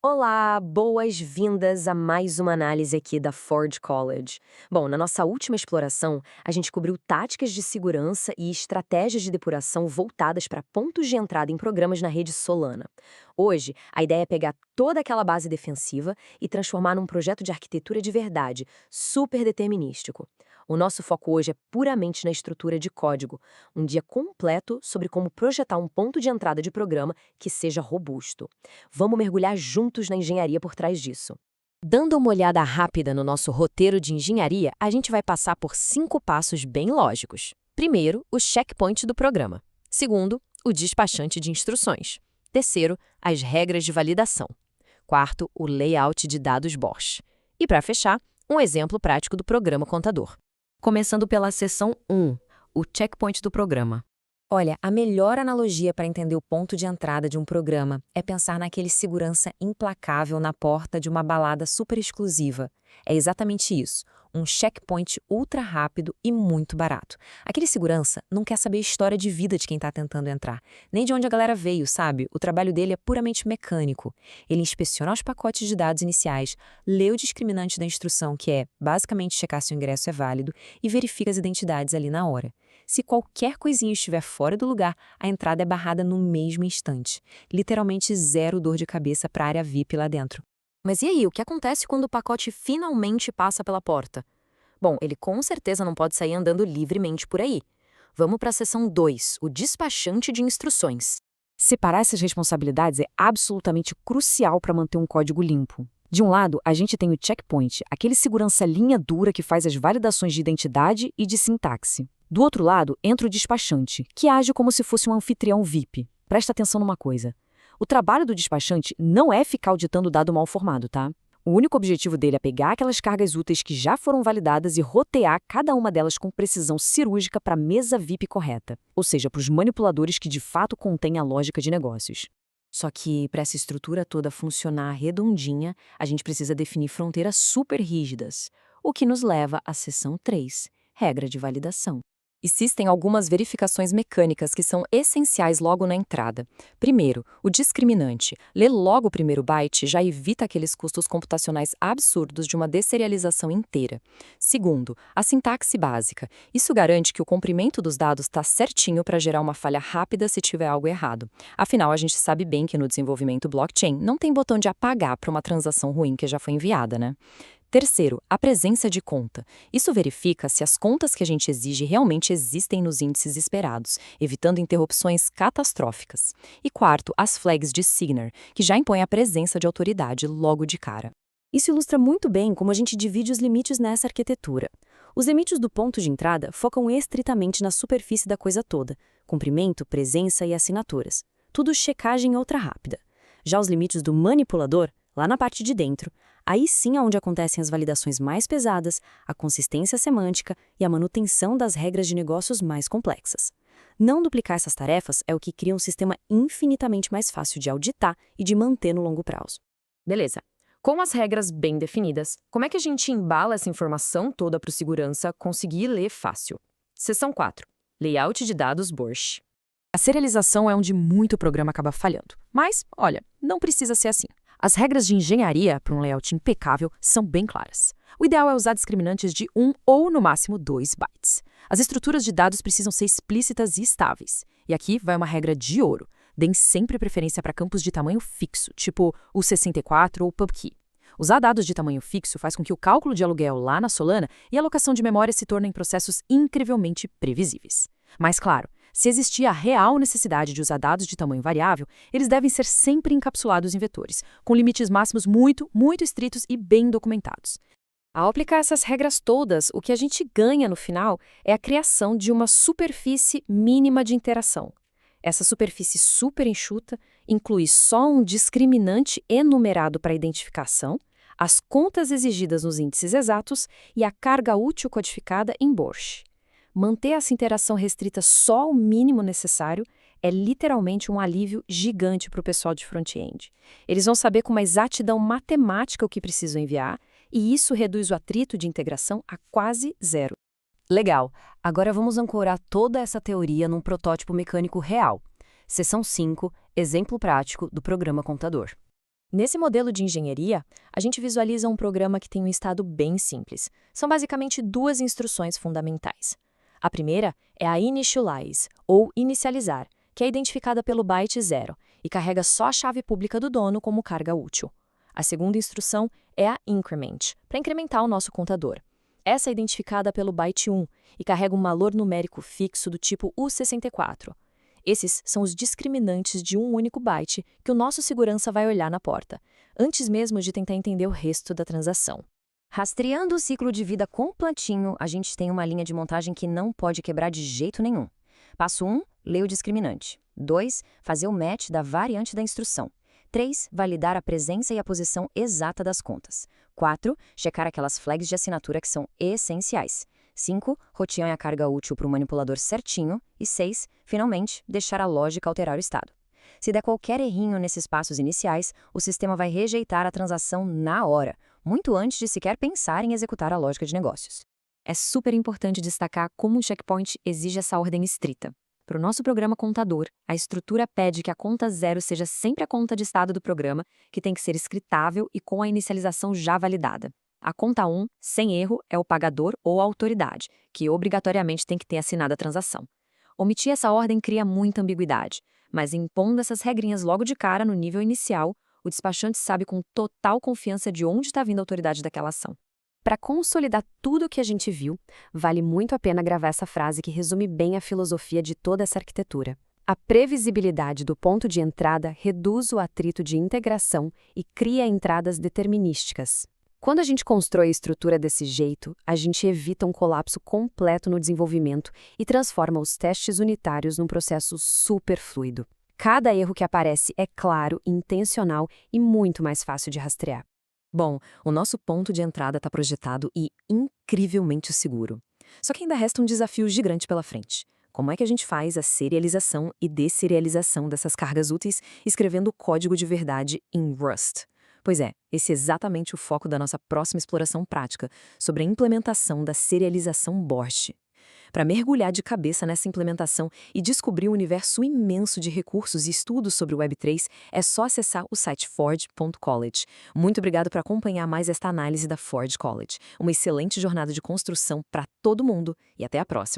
Olá, boas-vindas a mais uma análise aqui da Ford College. Bom, na nossa última exploração, a gente cobriu táticas de segurança e estratégias de depuração voltadas para pontos de entrada em programas na rede Solana. Hoje, a ideia é pegar toda aquela base defensiva e transformar num projeto de arquitetura de verdade, super determinístico. O nosso foco hoje é puramente na estrutura de código, um dia completo sobre como projetar um ponto de entrada de programa que seja robusto. Vamos mergulhar juntos na engenharia por trás disso. Dando uma olhada rápida no nosso roteiro de engenharia, a gente vai passar por 5 passos bem lógicos. Primeiro, o checkpoint do programa. Segundo, o despachante de instruções. Terceiro, as regras de validação. Quarto, o layout de dados BOSH. E para fechar, um exemplo prático do programa contador. Começando pela seção 1, o checkpoint do programa. Olha, a melhor analogia para entender o ponto de entrada de um programa é pensar naquele segurança implacável na porta de uma balada super exclusiva. É exatamente isso, um checkpoint ultra rápido e muito barato. Aquele segurança não quer saber a história de vida de quem está tentando entrar, nem de onde a galera veio, sabe? O trabalho dele é puramente mecânico. Ele inspeciona os pacotes de dados iniciais, lê o discriminante da instrução, que é basicamente checar se o ingresso é válido, e verifica as identidades ali na hora. Se qualquer coisinha estiver fora do lugar, a entrada é barrada no mesmo instante. Literalmente zero dor de cabeça para a área VIP lá dentro. Mas e aí, o que acontece quando o pacote finalmente passa pela porta? Bom, ele com certeza não pode sair andando livremente por aí. Vamos para a seção 2, o despachante de instruções. Separar essas responsabilidades é absolutamente crucial para manter um código limpo. De um lado, a gente tem o checkpoint, aquele segurança linha dura que faz as validações de identidade e de sintaxe. Do outro lado, entra o despachante, que age como se fosse um anfitrião VIP. Presta atenção numa coisa. O trabalho do despachante não é ficar auditando dado mal formado, tá? O único objetivo dele é pegar aquelas cargas úteis que já foram validadas e rotear cada uma delas com precisão cirúrgica para a mesa VIP correta, ou seja, para os manipuladores que de fato contêm a lógica de negócios. Só que, para essa estrutura toda funcionar redondinha, a gente precisa definir fronteiras super rígidas, o que nos leva à seção 3, regra de validação. Existem algumas verificações mecânicas que são essenciais logo na entrada. Primeiro, o discriminante. Ler logo o primeiro byte já evita aqueles custos computacionais absurdos de uma desserialização inteira. Segundo, a sintaxe básica. Isso garante que o comprimento dos dados está certinho para gerar uma falha rápida se tiver algo errado. Afinal, a gente sabe bem que no desenvolvimento blockchain não tem botão de apagar para uma transação ruim que já foi enviada, né? Terceiro, a presença de conta. Isso verifica se as contas que a gente exige realmente existem nos índices esperados, evitando interrupções catastróficas. E quarto, as flags de Signer, que já impõem a presença de autoridade logo de cara. Isso ilustra muito bem como a gente divide os limites nessa arquitetura. Os limites do ponto de entrada focam estritamente na superfície da coisa toda, comprimento, presença e assinaturas. Tudo checagem ultra rápida. Já os limites do manipulador, lá na parte de dentro, aí sim é onde acontecem as validações mais pesadas, a consistência semântica e a manutenção das regras de negócios mais complexas. Não duplicar essas tarefas é o que cria um sistema infinitamente mais fácil de auditar e de manter no longo prazo. Beleza. Com as regras bem definidas, como é que a gente embala essa informação toda para o segurança conseguir ler fácil? Seção 4. Layout de dados BOSH. A serialização é onde muito programa acaba falhando. Mas, olha, não precisa ser assim. As regras de engenharia para um layout impecável são bem claras. O ideal é usar discriminantes de 1 ou, no máximo, 2 bytes. As estruturas de dados precisam ser explícitas e estáveis. E aqui vai uma regra de ouro. Deem sempre preferência para campos de tamanho fixo, tipo o 64 ou o PubKey. Usar dados de tamanho fixo faz com que o cálculo de aluguel lá na Solana e a alocação de memória se tornem processos incrivelmente previsíveis. Mas, claro, se existir a real necessidade de usar dados de tamanho variável, eles devem ser sempre encapsulados em vetores, com limites máximos muito estritos e bem documentados. Ao aplicar essas regras todas, o que a gente ganha no final é a criação de uma superfície mínima de interação. Essa superfície super enxuta inclui só um discriminante enumerado para identificação, as contas exigidas nos índices exatos e a carga útil codificada em BOSH. Manter essa interação restrita só ao mínimo necessário é literalmente um alívio gigante para o pessoal de front-end. Eles vão saber com uma exatidão matemática o que precisam enviar, e isso reduz o atrito de integração a quase zero. Legal, agora vamos ancorar toda essa teoria num protótipo mecânico real. Seção 5, exemplo prático do programa contador. Nesse modelo de engenharia, a gente visualiza um programa que tem um estado bem simples. São basicamente duas instruções fundamentais. A primeira é a initialize, ou inicializar, que é identificada pelo byte 0 e carrega só a chave pública do dono como carga útil. A segunda instrução é a increment, para incrementar o nosso contador. Essa é identificada pelo byte 1 e carrega um valor numérico fixo do tipo U64. Esses são os discriminantes de um único byte que o nosso segurança vai olhar na porta, antes mesmo de tentar entender o resto da transação. Rastreando o ciclo de vida completinho, a gente tem uma linha de montagem que não pode quebrar de jeito nenhum. Passo 1, ler o discriminante. 2, fazer o match da variante da instrução. 3, validar a presença e a posição exata das contas. 4, checar aquelas flags de assinatura que são essenciais. 5, rotear a carga útil para o manipulador certinho. E 6, finalmente, deixar a lógica alterar o estado. Se der qualquer errinho nesses passos iniciais, o sistema vai rejeitar a transação na hora, muito antes de sequer pensar em executar a lógica de negócios. É super importante destacar como um checkpoint exige essa ordem estrita. Para o nosso programa contador, a estrutura pede que a conta 0 seja sempre a conta de estado do programa, que tem que ser scriptável e com a inicialização já validada. A conta 1, sem erro, é o pagador ou a autoridade, que obrigatoriamente tem que ter assinado a transação. Omitir essa ordem cria muita ambiguidade, mas impondo essas regrinhas logo de cara no nível inicial, o despachante sabe com total confiança de onde está vindo a autoridade daquela ação. Para consolidar tudo o que a gente viu, vale muito a pena gravar essa frase que resume bem a filosofia de toda essa arquitetura. A previsibilidade do ponto de entrada reduz o atrito de integração e cria entradas determinísticas. Quando a gente constrói a estrutura desse jeito, a gente evita um colapso completo no desenvolvimento e transforma os testes unitários num processo super fluido. Cada erro que aparece é claro, intencional e muito mais fácil de rastrear. Bom, o nosso ponto de entrada está projetado e incrivelmente seguro. Só que ainda resta um desafio gigante pela frente. Como é que a gente faz a serialização e desserialização dessas cargas úteis escrevendo código de verdade em Rust? Pois é, esse é exatamente o foco da nossa próxima exploração prática sobre a implementação da serialização BORSCH. Para mergulhar de cabeça nessa implementação e descobrir um universo imenso de recursos e estudos sobre o Web3, é só acessar o site forge.college. Muito obrigado por acompanhar mais esta análise da Forge College. Uma excelente jornada de construção para todo mundo e até a próxima.